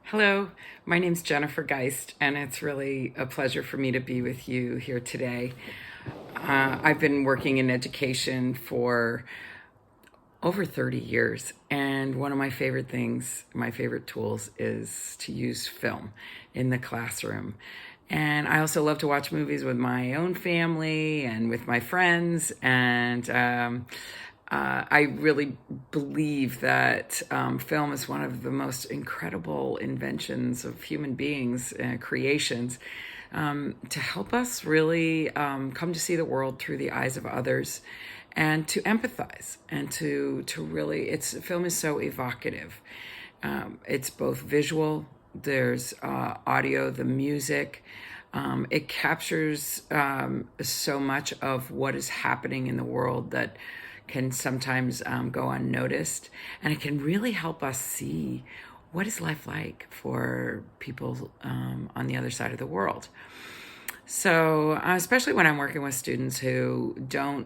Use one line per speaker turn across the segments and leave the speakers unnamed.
Hello, my name's Jennifer Geist, and it's really a pleasure for me to be with you here today. I've been working in education for over 30 years, and one of my favorite things, my favorite tools, is to use film in the classroom. And I also love to watch movies with my own family and with my friends. I really believe that film is one of the most incredible inventions of human beings, creations, to help us really come to see the world through the eyes of others and to empathize and to really, film is so evocative. It's both visual, there's audio, the music. It captures so much of what is happening in the world that can sometimes go unnoticed. And it can really help us see what is life like for people on the other side of the world. So, especially when I'm working with students who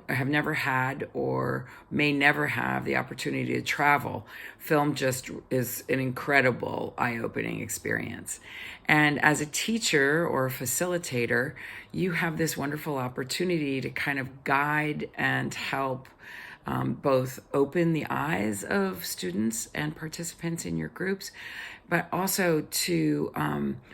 have never had or may never have the opportunity to travel, film just is an incredible eye-opening experience. And as a teacher or a facilitator, you have this wonderful opportunity to kind of guide and help both open the eyes of students and participants in your groups, but also to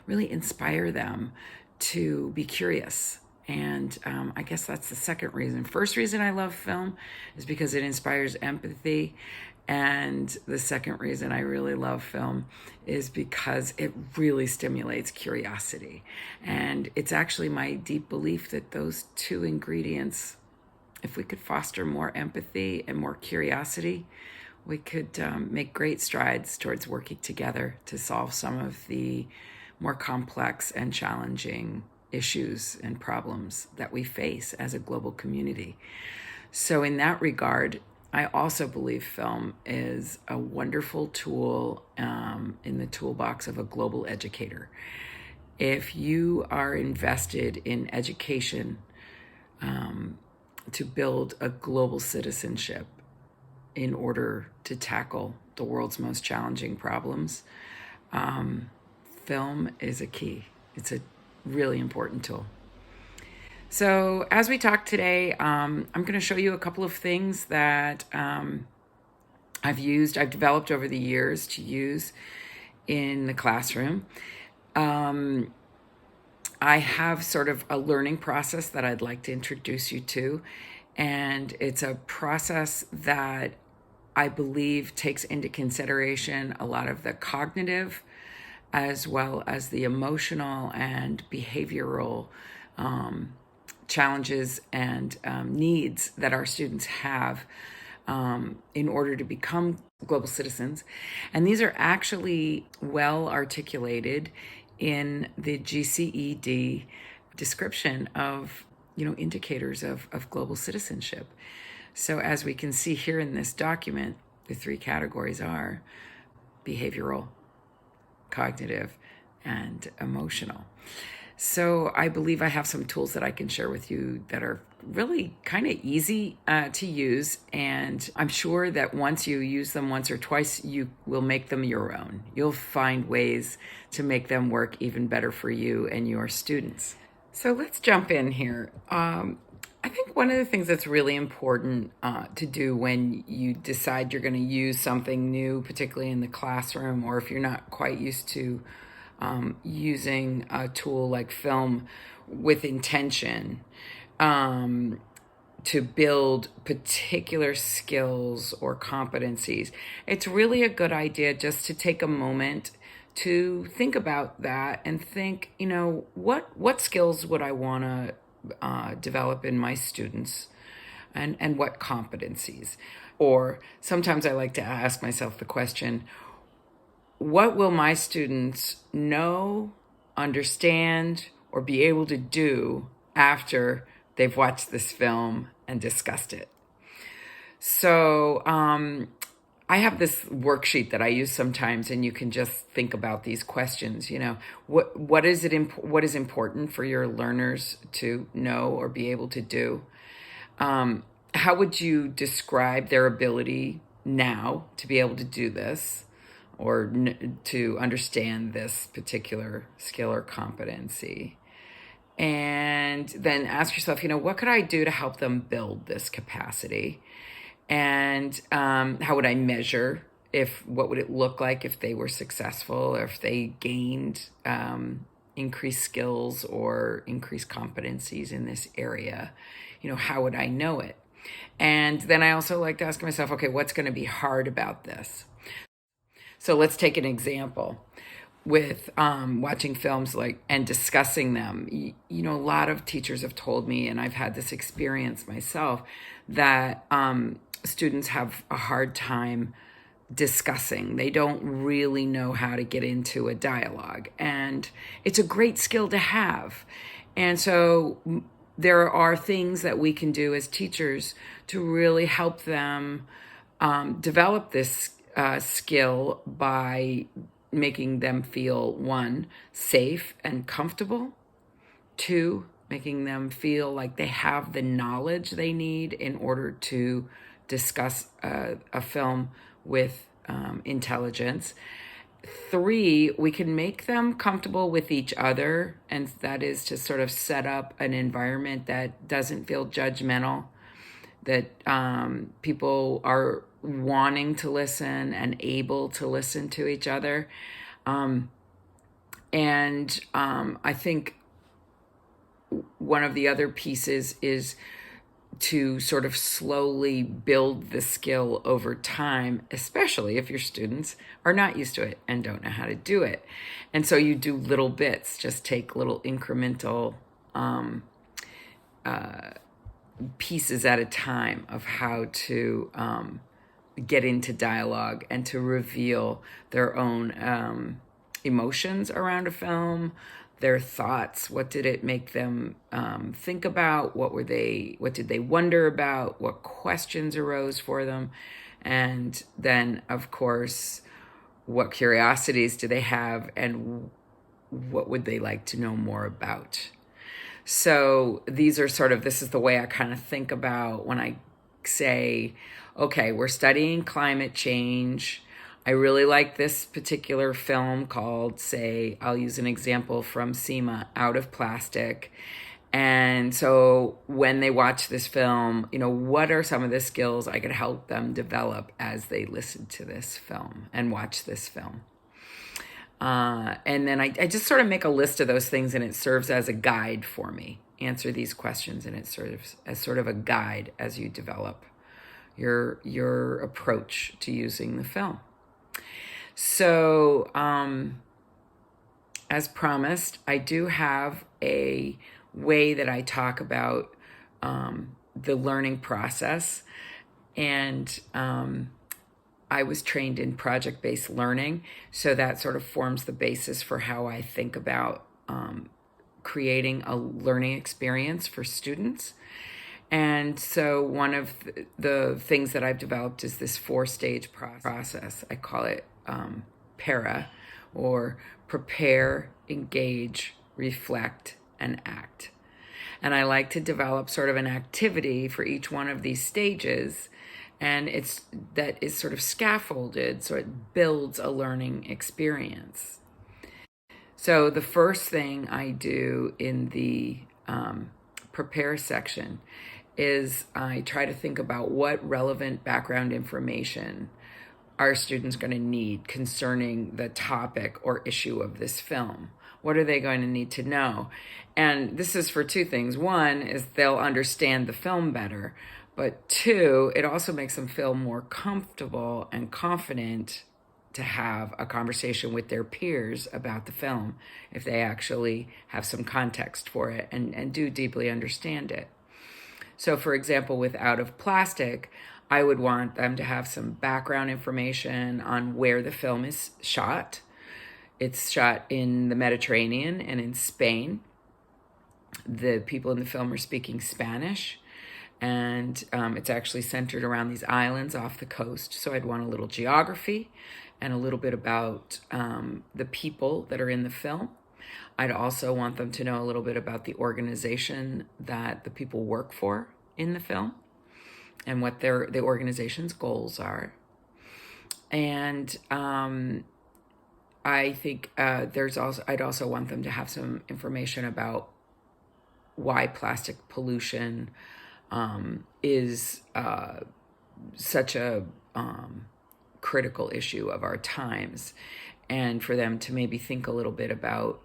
really inspire them to be curious. And I guess that's the second reason. First reason I love film is because it inspires empathy. And the second reason I really love film is because it really stimulates curiosity. And it's actually my deep belief that those two ingredients, if we could foster more empathy and more curiosity, we could make great strides towards working together to solve some of the more complex and challenging issues and problems that we face as a global community. So in that regard, I also believe film is a wonderful tool in the toolbox of a global educator. If you are invested in education, to build a global citizenship in order to tackle the world's most challenging problems, film is a key. It's a really important tool. So, as we talk today, I'm going to show you a couple of things that I've developed over the years to use in the classroom. I have sort of a learning process that I'd like to introduce you to, and it's a process that I believe takes into consideration a lot of the cognitive as well as the emotional and behavioral challenges and needs that our students have in order to become global citizens. And these are actually well articulated in the GCED description of indicators of global citizenship. So as we can see here in this document, the three categories are behavioral, cognitive, and emotional. So I believe I have some tools that I can share with you that are really kind of easy to use. And I'm sure that once you use them once or twice, you will make them your own. You'll find ways to make them work even better for you and your students. So let's jump in here. I think one of the things that's really important to do when you decide you're going to use something new, particularly in the classroom, or if you're not quite used to using a tool like film with intention to build particular skills or competencies, it's really a good idea just to take a moment to think about that and think, what skills would I want to develop in my students, and what competencies? Or sometimes I like to ask myself the question, what will my students know, understand, or be able to do after they've watched this film and discussed it? So I have this worksheet that I use sometimes, and you can just think about these questions. What is important for your learners to know or be able to do? How would you describe their ability now to be able to do this? or to understand this particular skill or competency. And then ask yourself, what could I do to help them build this capacity? And how would I measure what would it look like if they were successful, or if they gained increased skills or increased competencies in this area? How would I know it? And then I also like to ask myself, okay, what's going to be hard about this? So let's take an example with watching films and discussing them. A lot of teachers have told me, and I've had this experience myself, that students have a hard time discussing. They don't really know how to get into a dialogue, and it's a great skill to have. And so there are things that we can do as teachers to really help them develop this skill by making them feel, one, safe and comfortable; two, making them feel like they have the knowledge they need in order to discuss a film with intelligence; three, we can make them comfortable with each other, and that is to sort of set up an environment that doesn't feel judgmental, that people are wanting to listen and able to listen to each other. I think one of the other pieces is to sort of slowly build the skill over time, especially if your students are not used to it and don't know how to do it. And so you do little bits, just take little incremental pieces at a time of how to get into dialogue and to reveal their own emotions around a film, their thoughts. What did it make them think about? What did they wonder about? What questions arose for them? And then, of course, what curiosities do they have, and what would they like to know more about? So this is the way I kind of think about when I say, okay, we're studying climate change. I really like this particular film called, say, I'll use an example from SEMA, Out of Plastic. And so when they watch this film, what are some of the skills I could help them develop as they listen to this film and watch this film? And then I just sort of make a list of those things, and it serves as a guide for me. Answer these questions, and it serves as sort of a guide as you develop your approach to using the film. So, as promised, I do have a way that I talk about the learning process, and I was trained in project-based learning, so that sort of forms the basis for how I think about creating a learning experience for students. And so one of the things that I've developed is this 4-stage process. I call it PERA, or prepare, engage, reflect, and act. And I like to develop sort of an activity for each one of these stages, and that is sort of scaffolded so it builds a learning experience. So the first thing I do in the prepare section is I try to think about what relevant background information are students going to need concerning the topic or issue of this film. What are they going to need to know? And this is for two things. One is they'll understand the film better, but two, it also makes them feel more comfortable and confident to have a conversation with their peers about the film if they actually have some context for it and do deeply understand it. So, for example, with Out of Plastic, I would want them to have some background information on where the film is shot. It's shot in the Mediterranean and in Spain. The people in the film are speaking Spanish, and it's actually centered around these islands off the coast. So I'd want a little geography and a little bit about the people that are in the film. I'd also want them to know a little bit about the organization that the people work for in the film and what the organization's goals are. And I think I'd also want them to have some information about why plastic pollution is such a critical issue of our times, and for them to maybe think a little bit about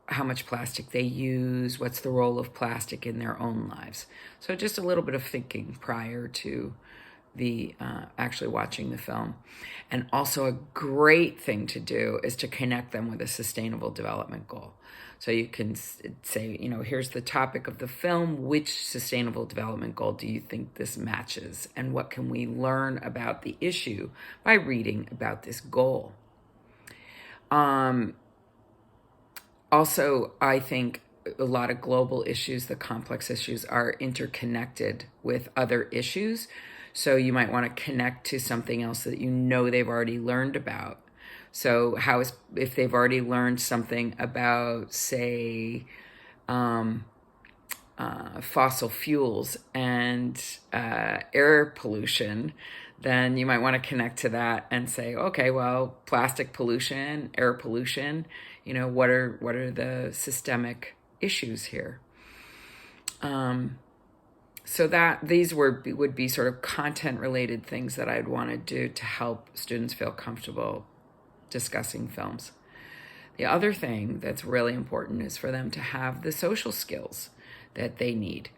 how much plastic they use, what's the role of plastic in their own lives. So just a little bit of thinking prior to the actually watching the film. And also a great thing to do is to connect them with a sustainable development goal. So you can say, here's the topic of the film. Which sustainable development goal do you think this matches? And what can we learn about the issue by reading about this goal? Also, I think a lot of global issues, the complex issues, are interconnected with other issues. So you might want to connect to something else that they've already learned about. So if they've already learned something about, say, fossil fuels and air pollution, then you might want to connect to that and say, okay, well, plastic pollution, air pollution, what are the systemic issues here? So that these would be sort of content related things that I'd want to do to help students feel comfortable discussing films. The other thing that's really important is for them to have the social skills that they need.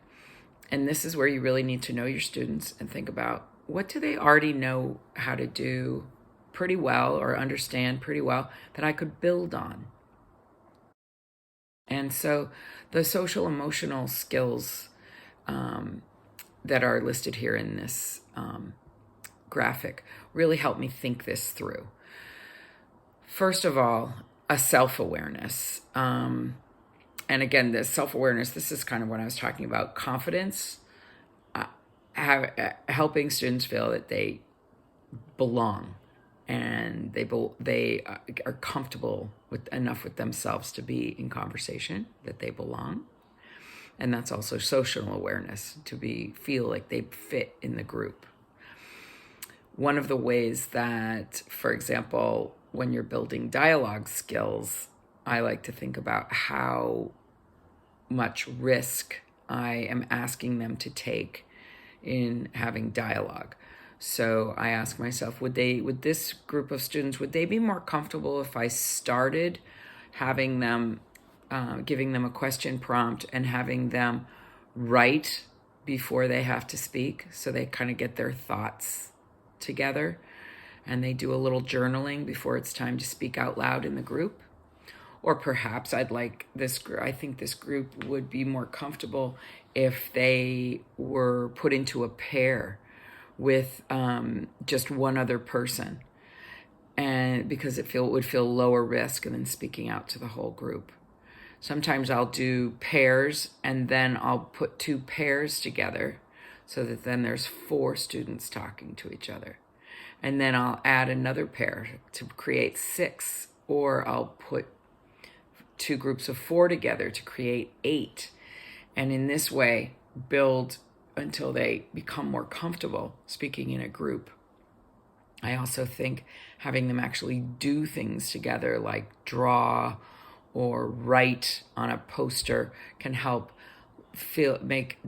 And this is where you really need to know your students and think about, what do they already know how to do pretty well or understand pretty well that I could build on? And so the social emotional skills that are listed here in this graphic really help me think this through. First of all, a self-awareness. And again, this self-awareness, this is kind of what I was talking about, confidence, helping students feel that they belong and they are comfortable enough with themselves to be in conversation, that they belong. And that's also social awareness, to feel like they fit in the group. One of the ways that, for example, when you're building dialogue skills, I like to think about how much risk I am asking them to take in having dialogue. So I ask myself, would this group of students, would they be more comfortable if I started having them, giving them a question prompt and having them write before they have to speak, so they kind of get their thoughts together and they do a little journaling before it's time to speak out loud in the group? Or perhaps I think this group would be more comfortable if they were put into a pair with just one other person, and because it would feel lower risk than speaking out to the whole group. Sometimes I'll do pairs and then I'll put two pairs together so that then there's 4 students talking to each other. And then I'll add another pair to create 6, or I'll put 2 groups of 4 together to create 8. And in this way, build until they become more comfortable speaking in a group. I also think having them actually do things together, like draw or write on a poster, can help make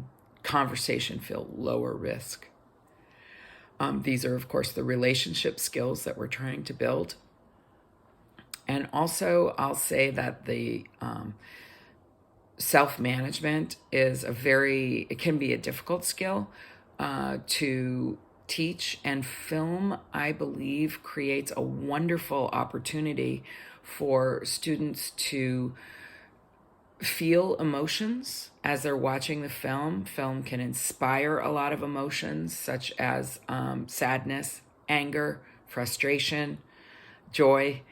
conversation feel lower risk. These are, of course, the relationship skills that we're trying to build. And also, I'll say that the self-management it can be a difficult skill to teach, and film, I believe, creates a wonderful opportunity for students to feel emotions as they're watching the film. Film can inspire a lot of emotions, such as sadness, anger, frustration, joy.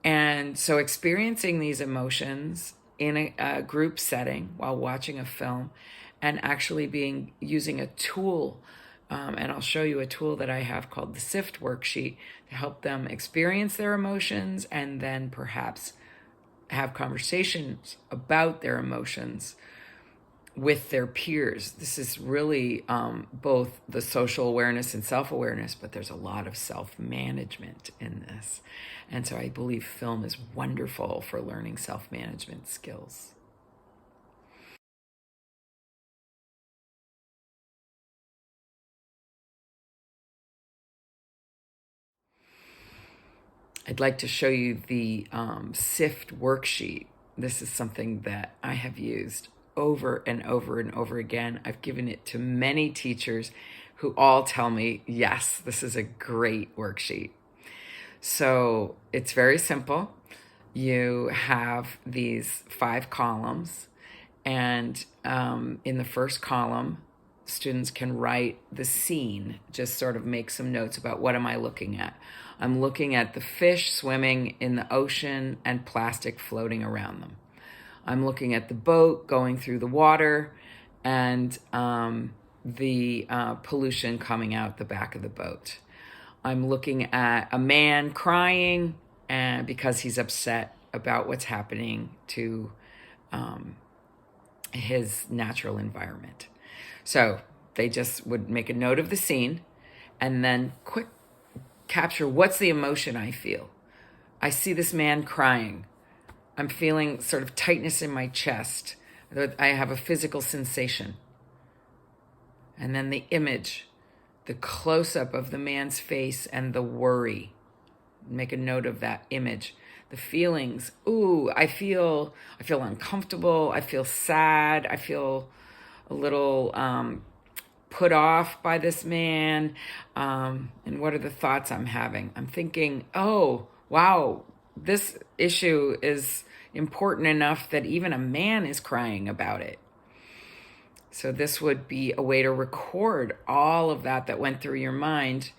And so experiencing these emotions in a group setting while watching a film, and actually using a tool, and I'll show you a tool that I have called the SIFT worksheet, to help them experience their emotions and then perhaps have conversations about their emotions with their peers. This is really both the social awareness and self-awareness, but there's a lot of self-management in this. And so I believe film is wonderful for learning self-management skills. I'd like to show you the SIFT worksheet. This is something that I have used over and over and over again. I've given it to many teachers who all tell me, yes, this is a great worksheet. So it's very simple. You have these 5 columns, and in the first column, students can write the scene, just sort of make some notes about what am I looking at. I'm looking at the fish swimming in the ocean and plastic floating around them. I'm looking at the boat going through the water and the pollution coming out the back of the boat. I'm looking at a man crying because he's upset about what's happening to his natural environment. So they just would make a note of the scene and then quick capture what's the emotion I feel. I see this man crying. I'm feeling sort of tightness in my chest. I have a physical sensation. And then the image, the close-up of the man's face and the worry. Make a note of that image. The feelings, I feel uncomfortable, I feel sad, I feel a little put off by this man, and what are the thoughts I'm having? I'm thinking, oh, wow, this issue is important enough that even a man is crying about it. So this would be a way to record all of that went through your mind.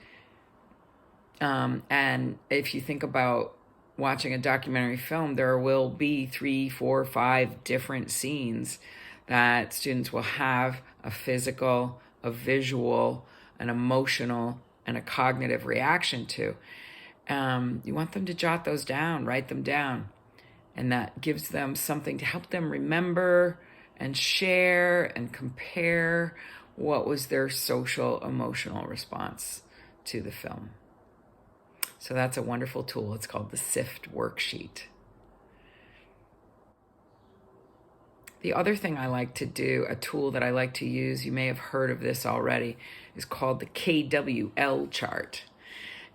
And if you think about watching a documentary film, there will be 3, 4, 5 different scenes that students will have a physical, a visual, an emotional, and a cognitive reaction to. You want them to jot those down, write them down. And that gives them something to help them remember and share and compare what was their social, emotional response to the film. So that's a wonderful tool. It's called the SIFT worksheet. The other thing I like to do, a tool that I like to use, you may have heard of this already, is called the KWL chart.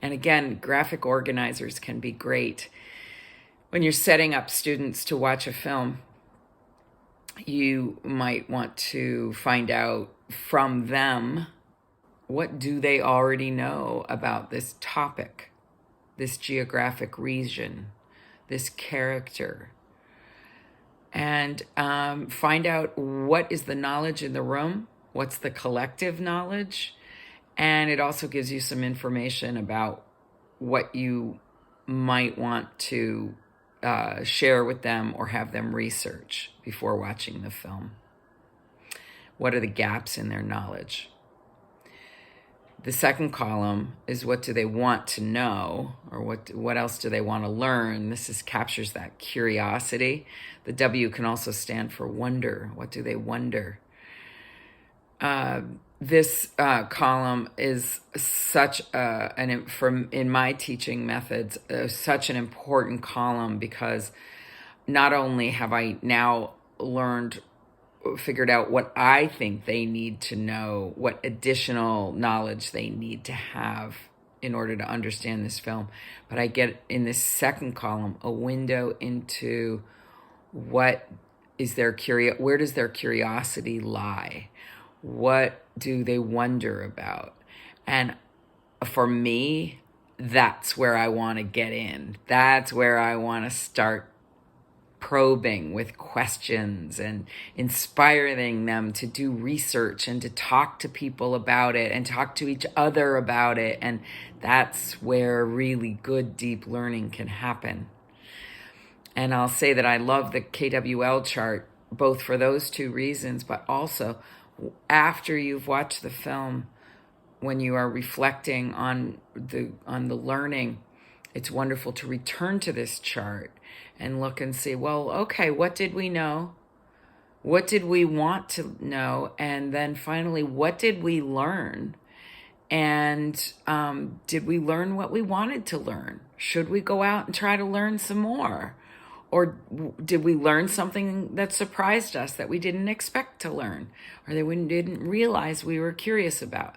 And again, graphic organizers can be great. When you're setting up students to watch a film, you might want to find out from them, what do they already know about this topic, this geographic region, this character, and find out what is the knowledge in the room, what's the collective knowledge, and it also gives you some information about what you might want to share with them or have them research before watching the film. What are the gaps in their knowledge? The second column is what do they want to know, or what else do they want to learn? This captures that curiosity. The W can also stand for wonder. What do they wonder? This column is such in my teaching methods, such an important column, because not only have I now figured out what I think they need to know, what additional knowledge they need to have in order to understand this film, but I get in this second column a window into where does their curiosity lie? What do they wonder about? And for me, that's where I want to get in. That's where I want to start probing with questions and inspiring them to do research and to talk to people about it and talk to each other about it. And that's where really good, deep learning can happen. And I'll say that I love the KWL chart, both for those 2 reasons, but also after you've watched the film, when you are reflecting on the learning, it's wonderful to return to this chart and look and see, well, okay, what did we know? What did we want to know? And then finally, what did we learn? And did we learn what we wanted to learn? Should we go out and try to learn some more? Or did we learn something that surprised us that we didn't expect to learn or that we didn't realize we were curious about?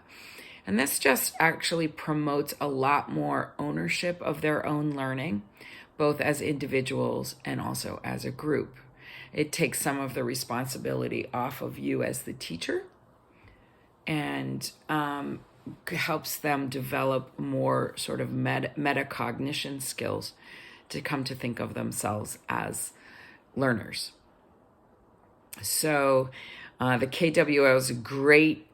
And this just actually promotes a lot more ownership of their own learning, both as individuals and also as a group. It takes some of the responsibility off of you as the teacher and helps them develop more sort of metacognition skills to come to think of themselves as learners. So the KWL is a great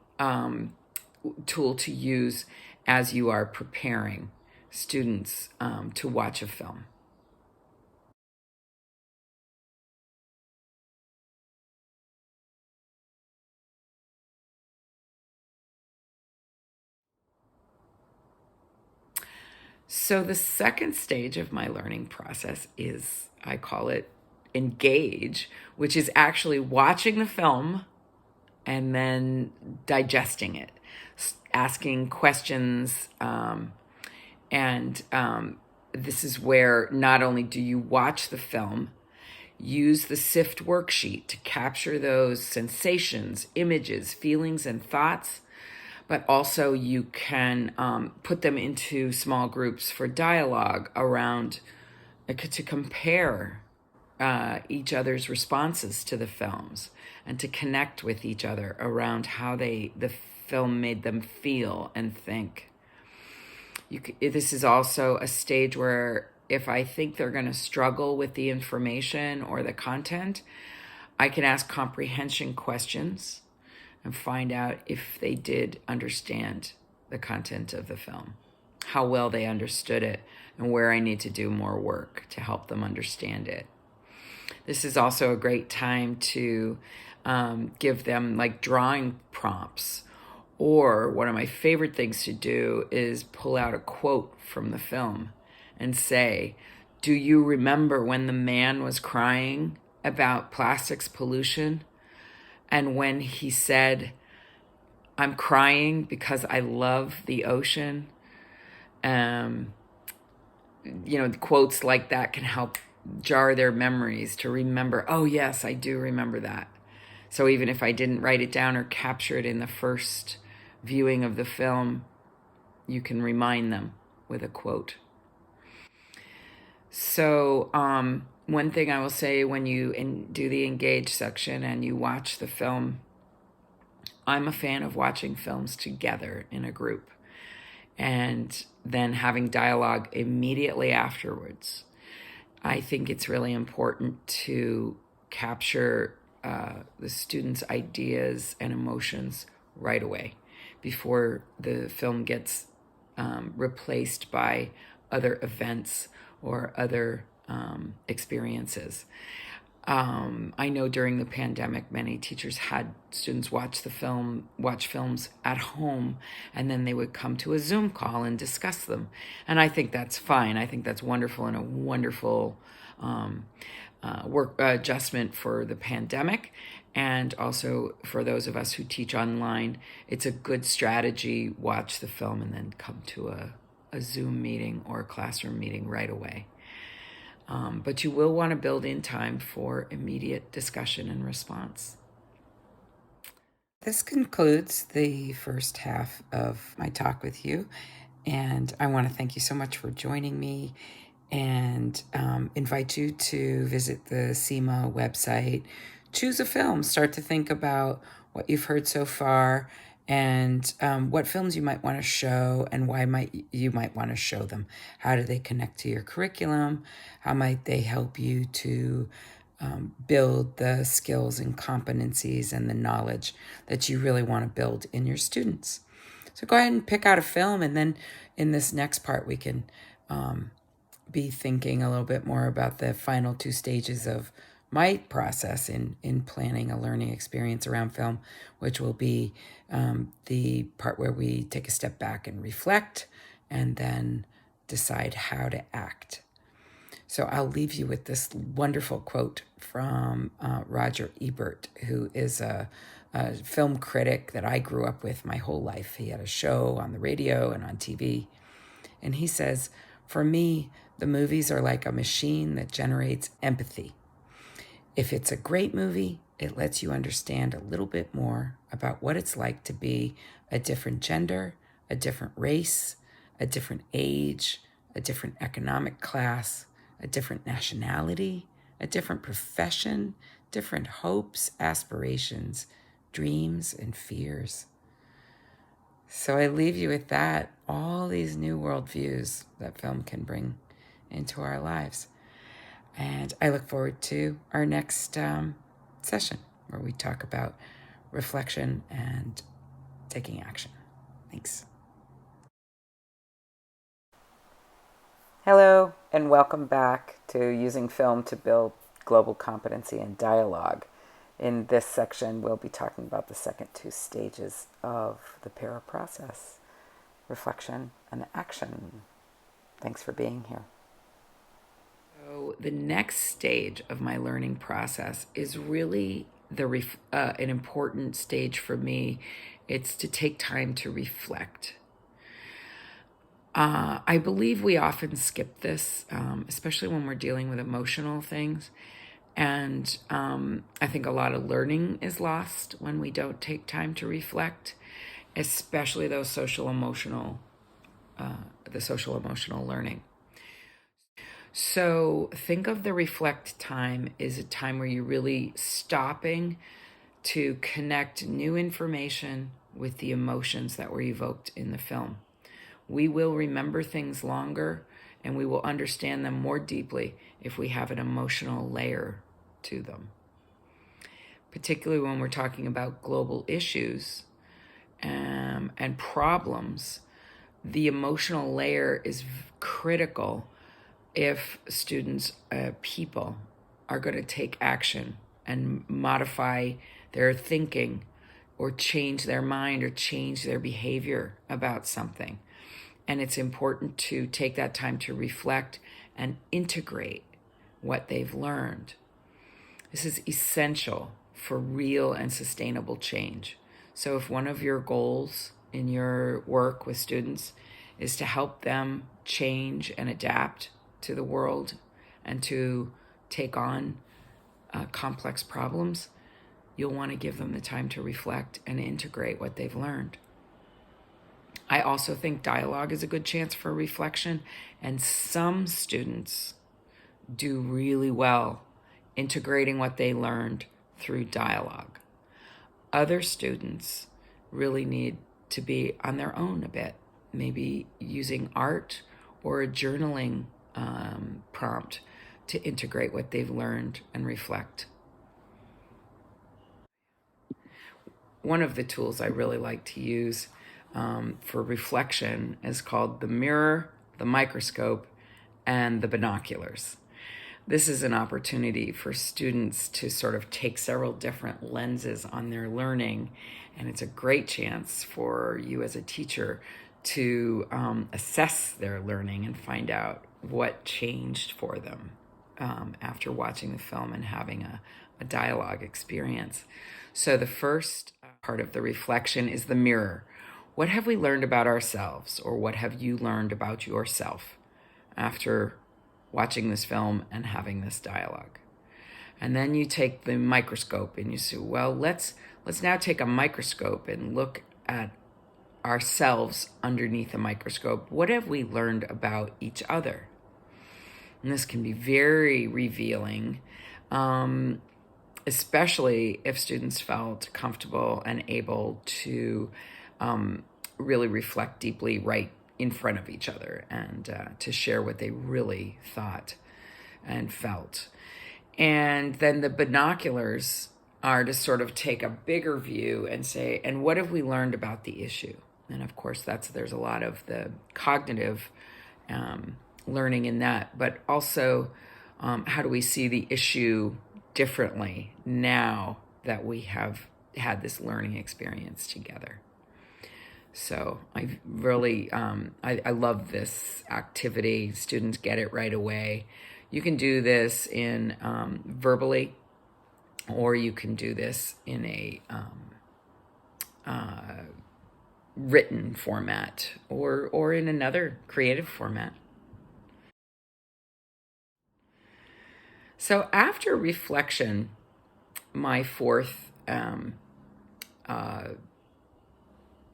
tool to use as you are preparing students to watch a film. So the second stage of my learning process is, I call it engage, which is actually watching the film and then digesting it, asking questions. And this is where not only do you watch the film, use the SIFT worksheet to capture those sensations, images, feelings, and thoughts, but also you can put them into small groups for dialogue around to compare each other's responses to the films and to connect with each other around how the film made them feel and think. This is also a stage where if I think they're going to struggle with the information or the content, I can ask comprehension questions and find out if they did understand the content of the film, how well they understood it, and where I need to do more work to help them understand it. This is also a great time to give them like drawing prompts. Or one of my favorite things to do is pull out a quote from the film and say, do you remember when the man was crying about plastics pollution? And when he said, I'm crying because I love the ocean. Quotes like that can help jar their memories to remember, oh, yes, I do remember that. So even if I didn't write it down or capture it in the first viewing of the film, you can remind them with a quote. So one thing I will say when you do the engage section and you watch the film, I'm a fan of watching films together in a group and then having dialogue immediately afterwards. I think it's really important to capture the students' ideas and emotions right away before the film gets replaced by other events or other experiences. I know during the pandemic, many teachers had students watch films at home, and then they would come to a Zoom call and discuss them. And I think that's fine. I think that's wonderful and a wonderful work adjustment for the pandemic. And also for those of us who teach online, it's a good strategy. Watch the film and then come to a Zoom meeting or a classroom meeting right away. But you will want to build in time for immediate discussion and response. This concludes the first half of my talk with you. And I want to thank you so much for joining me and invite you to visit the CIMA website. Choose a film. Start to think about what you've heard so far and what films you might want to show and why you might want to show them. How do they connect to your curriculum? How might they help you to build the skills and competencies and the knowledge that you really want to build in your students? So go ahead and pick out a film, and then in this next part we can be thinking a little bit more about the final two stages of my process in planning a learning experience around film, which will be the part where we take a step back and reflect and then decide how to act. So I'll leave you with this wonderful quote from Roger Ebert, who is a film critic that I grew up with my whole life. He had a show on the radio and on TV. And he says, "For me, the movies are like a machine that generates empathy. If it's a great movie, it lets you understand a little bit more about what it's like to be a different gender, a different race, a different age, a different economic class, a different nationality, a different profession, different hopes, aspirations, dreams, and fears." So I leave you with that, all these new worldviews that film can bring into our lives. And I look forward to our next session where we talk about reflection and taking action. Thanks. Hello, and welcome back to Using Film to Build Global Competency in Dialogue. In this section, we'll be talking about the second two stages of the PARA process, reflection and action. Thanks for being here. So the next stage of my learning process is really an important stage for me. It's to take time to reflect. I believe we often skip this, especially when we're dealing with emotional things. And I think a lot of learning is lost when we don't take time to reflect, especially those the social emotional learning. So think of the reflect time as a time where you're really stopping to connect new information with the emotions that were evoked in the film. We will remember things longer and we will understand them more deeply if we have an emotional layer to them. Particularly when we're talking about global issues and problems, the emotional layer is critical if students, people, are going to take action and modify their thinking or change their mind or change their behavior about something. And it's important to take that time to reflect and integrate what they've learned. This is essential for real and sustainable change. So if one of your goals in your work with students is to help them change and adapt to the world and to take on complex problems, you'll want to give them the time to reflect and integrate what they've learned. I also think dialogue is a good chance for reflection, and some students do really well integrating what they learned through dialogue. Other students really need to be on their own a bit, maybe using art or a journaling prompt to integrate what they've learned and reflect. One of the tools I really like to use for reflection is called the mirror, the microscope, and the binoculars. This is an opportunity for students to sort of take several different lenses on their learning, and it's a great chance for you as a teacher to assess their learning and find out what changed for them after watching the film and having a dialogue experience. So the first part of the reflection is the mirror. What have we learned about ourselves, or what have you learned about yourself after watching this film and having this dialogue? And then you take the microscope and you say, well, let's now take a microscope and look at ourselves underneath a microscope. What have we learned about each other? And this can be very revealing, especially if students felt comfortable and able to really reflect deeply right in front of each other and to share what they really thought and felt. And then the binoculars are to sort of take a bigger view and say, and what have we learned about the issue? And of course, there's a lot of the cognitive learning in that, but also how do we see the issue differently now that we have had this learning experience together? So I really, I love this activity. Students get it right away. You can do this in verbally, or you can do this in a written format, or in another creative format. So after reflection, my fourth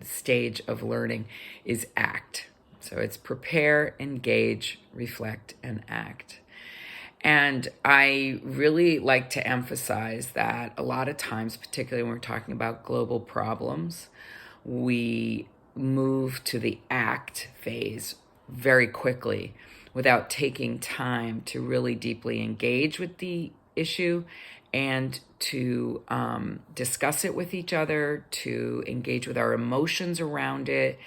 stage of learning is act. So it's prepare, engage, reflect, and act. And I really like to emphasize that a lot of times, particularly when we're talking about global problems, we move to the act phase very quickly without taking time to really deeply engage with the issue and to discuss it with each other, to engage with our emotions around it,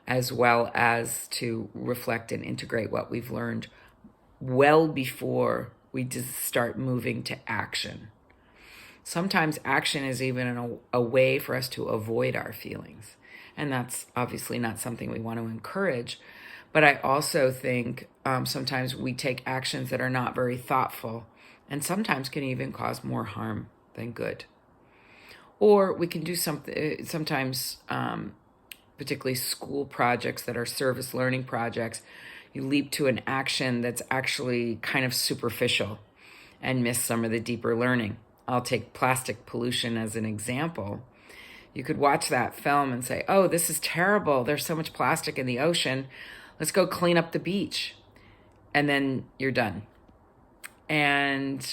as well as to reflect and integrate what we've learned well before we just start moving to action. Sometimes action is even a way for us to avoid our feelings. And that's obviously not something we want to encourage. But I also think sometimes we take actions that are not very thoughtful and sometimes can even cause more harm than good. Or we can do something, sometimes, particularly school projects that are service learning projects, you leap to an action that's actually kind of superficial and miss some of the deeper learning. I'll take plastic pollution as an example. You could watch that film and say, oh, this is terrible. There's so much plastic in the ocean. Let's go clean up the beach. And then you're done. And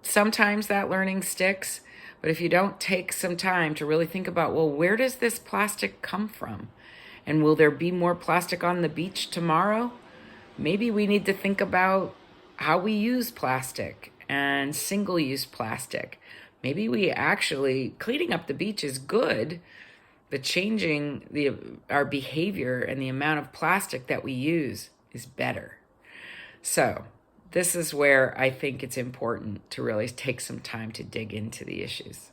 sometimes that learning sticks. But if you don't take some time to really think about, well, where does this plastic come from? And will there be more plastic on the beach tomorrow? Maybe we need to think about how we use plastic and single-use plastic. Maybe we actually, cleaning up the beach is good, but changing our behavior and the amount of plastic that we use is better. So this is where I think it's important to really take some time to dig into the issues.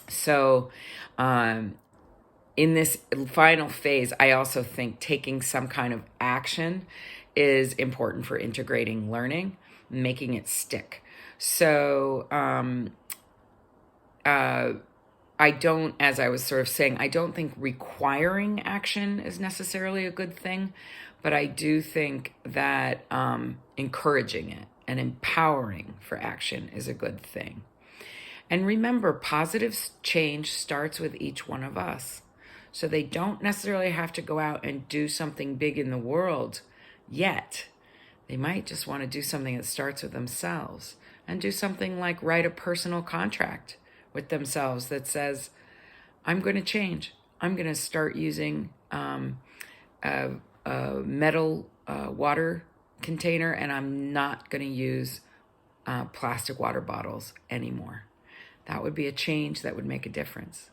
So in this final phase, I also think taking some kind of action is important for integrating learning, making it stick. So I don't, as I was sort of saying, I don't think requiring action is necessarily a good thing, but I do think that encouraging it and empowering for action is a good thing. And remember, positive change starts with each one of us. So they don't necessarily have to go out and do something big in the world yet. They might just want to do something that starts with themselves and do something like write a personal contract with themselves that says, I'm going to change. I'm going to start using a metal water container, and I'm not going to use plastic water bottles anymore. That would be a change that would make a difference.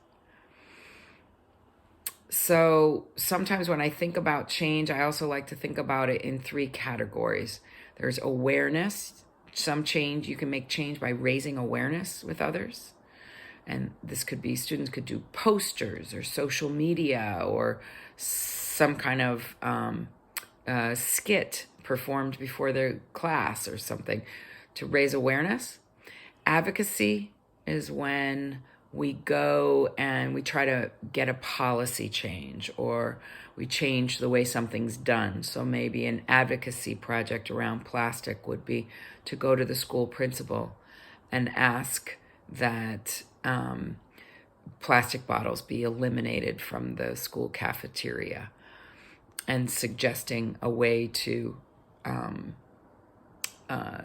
So sometimes when I think about change, I also like to think about it in three categories. There's awareness. Some change, you can make change by raising awareness with others. And this could be, students could do posters or social media or some kind of skit performed before their class or something to raise awareness. Advocacy is when we go and we try to get a policy change or we change the way something's done. So maybe an advocacy project around plastic would be to go to the school principal and ask that plastic bottles be eliminated from the school cafeteria and suggesting a way to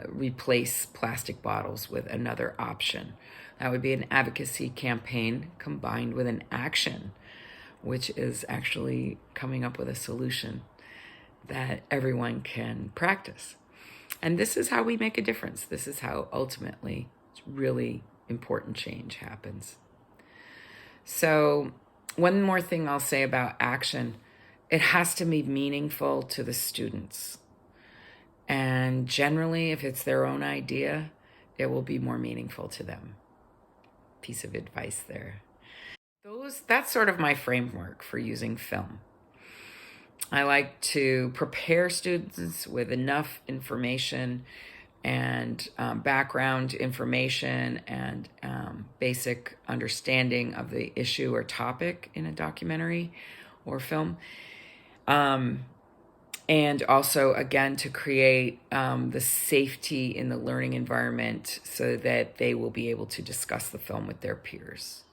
replace plastic bottles with another option. That would be an advocacy campaign combined with an action, which is actually coming up with a solution that everyone can practice. And this is how we make a difference. This is how ultimately really important change happens. So one more thing I'll say about action, it has to be meaningful to the students. And generally, if it's their own idea, it will be more meaningful to them. Piece of advice there. That's sort of my framework for using film. I like to prepare students with enough information and background information and basic understanding of the issue or topic in a documentary or film. And also, again, to create the safety in the learning environment so that they will be able to discuss the film with their peers.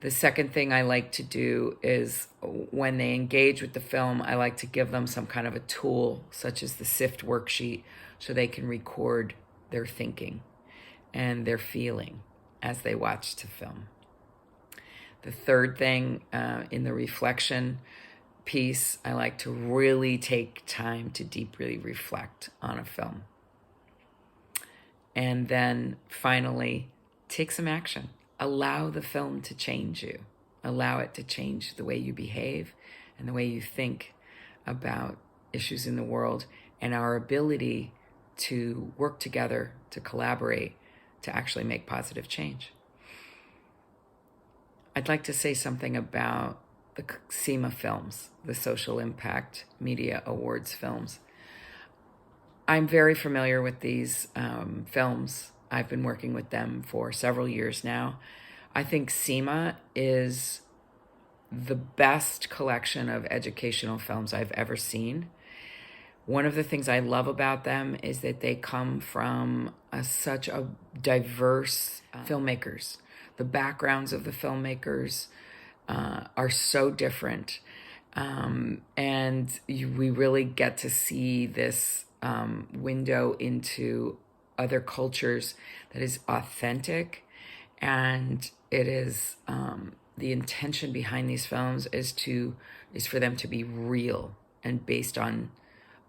The second thing I like to do is when they engage with the film, I like to give them some kind of a tool, such as the SIFT worksheet, so they can record their thinking and their feeling as they watch the film. The third thing in the reflection piece, I like to really take time to deeply reflect on a film. And then finally, take some action. Allow the film to change you. Allow it to change the way you behave and the way you think about issues in the world and our ability to work together, to collaborate, to actually make positive change. I'd like to say something about the SEMA films, the Social Impact Media Awards films. I'm very familiar with these films. I've been working with them for several years now. I think SEMA is the best collection of educational films I've ever seen. One of the things I love about them is that they come from such a diverse filmmakers. The backgrounds of the filmmakers are so different. And we really get to see this window into other cultures that is authentic. And it is the intention behind these films is for them to be real and based on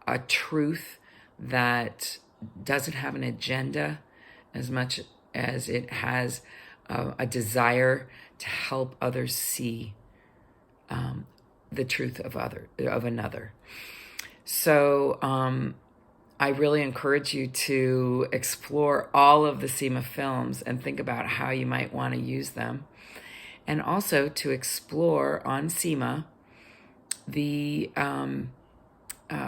a truth that doesn't have an agenda as much as it has a desire to help others see the truth of another. So I really encourage you to explore all of the SEMA films and think about how you might want to use them. And also to explore on SEMA the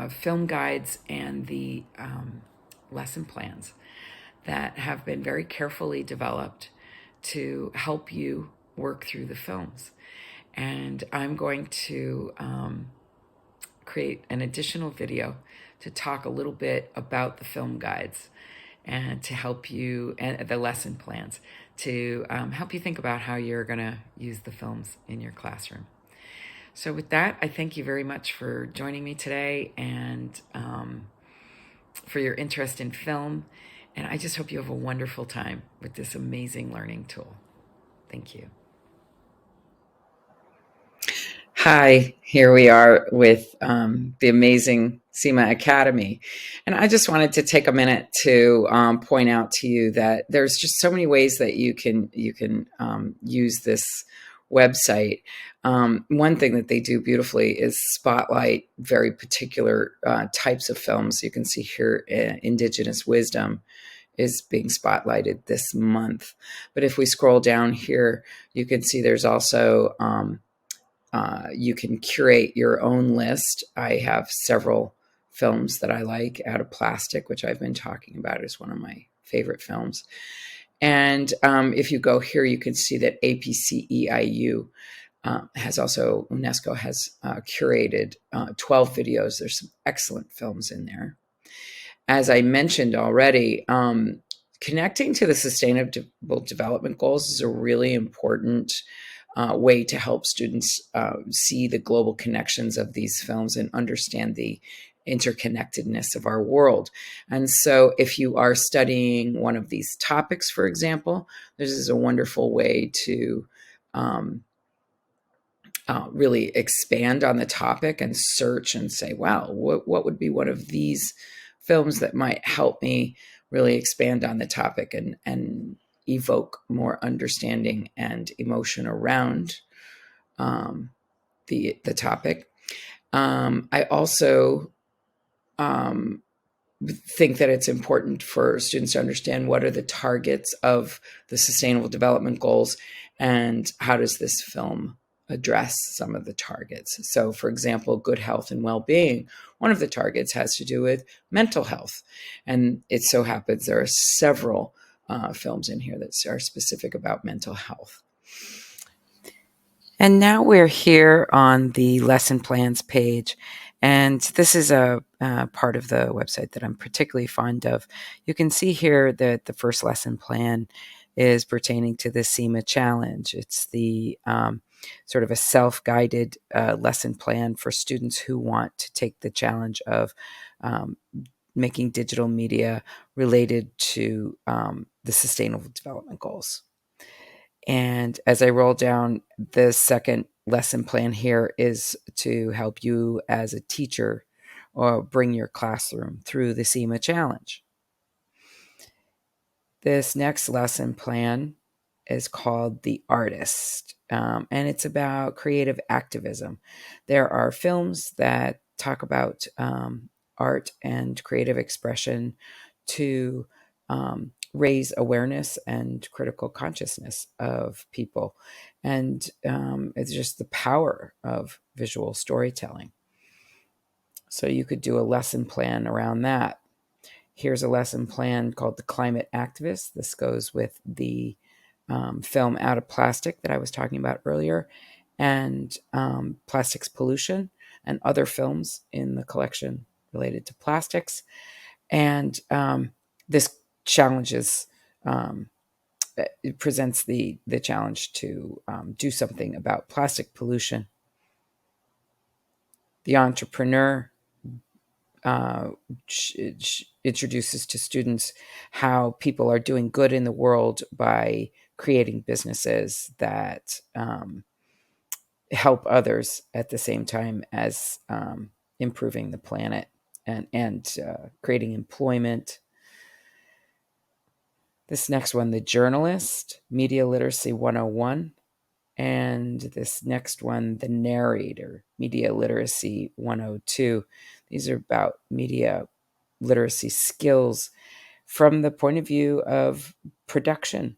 film guides and the lesson plans that have been very carefully developed to help you work through the films. And I'm going to create an additional video to talk a little bit about the film guides and to help you, and the lesson plans, to help you think about how you're going to use the films in your classroom. So with that, I thank you very much for joining me today and for your interest in film. And I just hope you have a wonderful time with this amazing learning tool. Thank you. Hi, here we are with the amazing SEMA Academy. And I just wanted to take a minute to point out to you that there's just so many ways that you can use this website. One thing that they do beautifully is spotlight very particular types of films. You can see here Indigenous Wisdom is being spotlighted this month. But if we scroll down here, you can see there's also you can curate your own list. I have several films that I like. Out of Plastic, which I've been talking about, is one of my favorite films. And if you go here, you can see that APCEIU has also, UNESCO has curated 12 videos. There's some excellent films in there. As I mentioned already, connecting to the Sustainable Development Goals is a really important way to help students see the global connections of these films and understand the interconnectedness of our world. And so if you are studying one of these topics, for example, this is a wonderful way to really expand on the topic and search and say, wow, what would be one of these films that might help me really expand on the topic and evoke more understanding and emotion around the topic. I also think that it's important for students to understand what are the targets of the Sustainable Development Goals and how does this film address some of the targets. So, for example, good health and well-being, one of the targets has to do with mental health. And it so happens there are several films in here that are specific about mental health. And now we're here on the lesson plans page. And this is a part of the website that I'm particularly fond of. You can see here that the first lesson plan is pertaining to the CIMA challenge. It's the sort of a self-guided lesson plan for students who want to take the challenge of making digital media related to the Sustainable Development Goals. And as I roll down, the second lesson plan here is to help you as a teacher or bring your classroom through the CIMA challenge. This next lesson plan is called The Artist, and it's about creative activism. There are films that talk about art and creative expression to raise awareness and critical consciousness of people. And it's just the power of visual storytelling. So you could do a lesson plan around that. Here's a lesson plan called The Climate Activist. This goes with the film Out of Plastic that I was talking about earlier, and Plastics Pollution, and other films in the collection related to plastics. And this challenges, it presents the challenge to do something about plastic pollution. The Entrepreneur introduces to students how people are doing good in the world by creating businesses that help others at the same time as improving the planet and creating employment. This next one, The Journalist, Media Literacy 101. And this next one, The Narrator, Media Literacy 102. These are about media literacy skills from the point of view of production,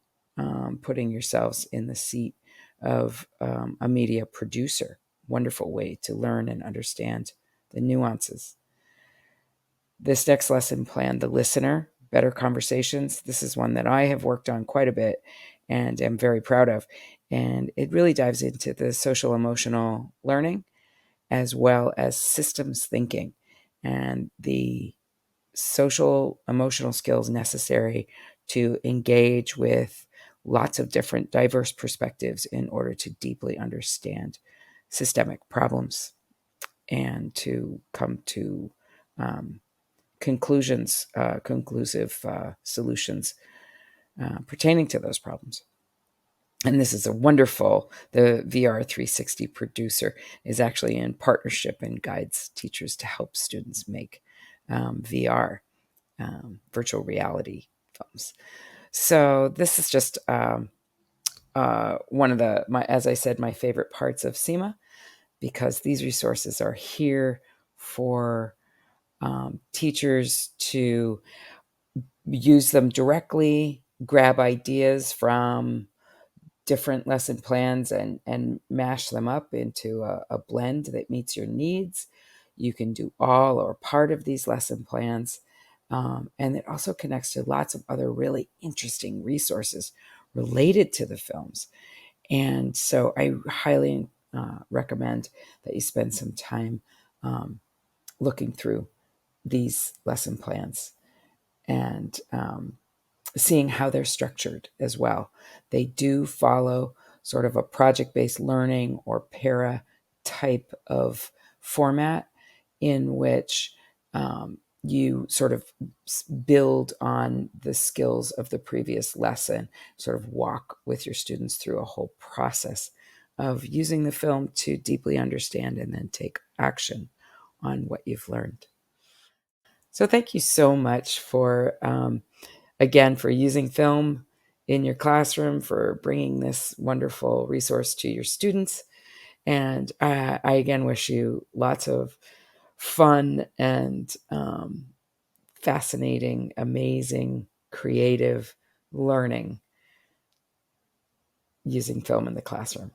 putting yourselves in the seat of a media producer. Wonderful way to learn and understand the nuances. This next lesson plan, The Listener, Better Conversations. This is one that I have worked on quite a bit and am very proud of. And it really dives into the social emotional learning as well as systems thinking and the social emotional skills necessary to engage with lots of different diverse perspectives in order to deeply understand systemic problems and to come to conclusive solutions pertaining to those problems. And this is a wonderful, the VR 360 producer is actually in partnership and guides teachers to help students make VR, virtual reality films. So this is just one of as I said, my favorite parts of CIMA, because these resources are here for teachers to use them directly, grab ideas from different lesson plans and mash them up into a blend that meets your needs. You can do all or part of these lesson plans. And it also connects to lots of other really interesting resources related to the films. And so I highly recommend that you spend some time looking through these lesson plans and seeing how they're structured as well. They do follow sort of a project-based learning or para type of format in which you sort of build on the skills of the previous lesson, sort of walk with your students through a whole process of using the film to deeply understand and then take action on what you've learned. So thank you so much for again, for using film in your classroom, for bringing this wonderful resource to your students. And I again wish you lots of fun and fascinating, amazing, creative learning using film in the classroom.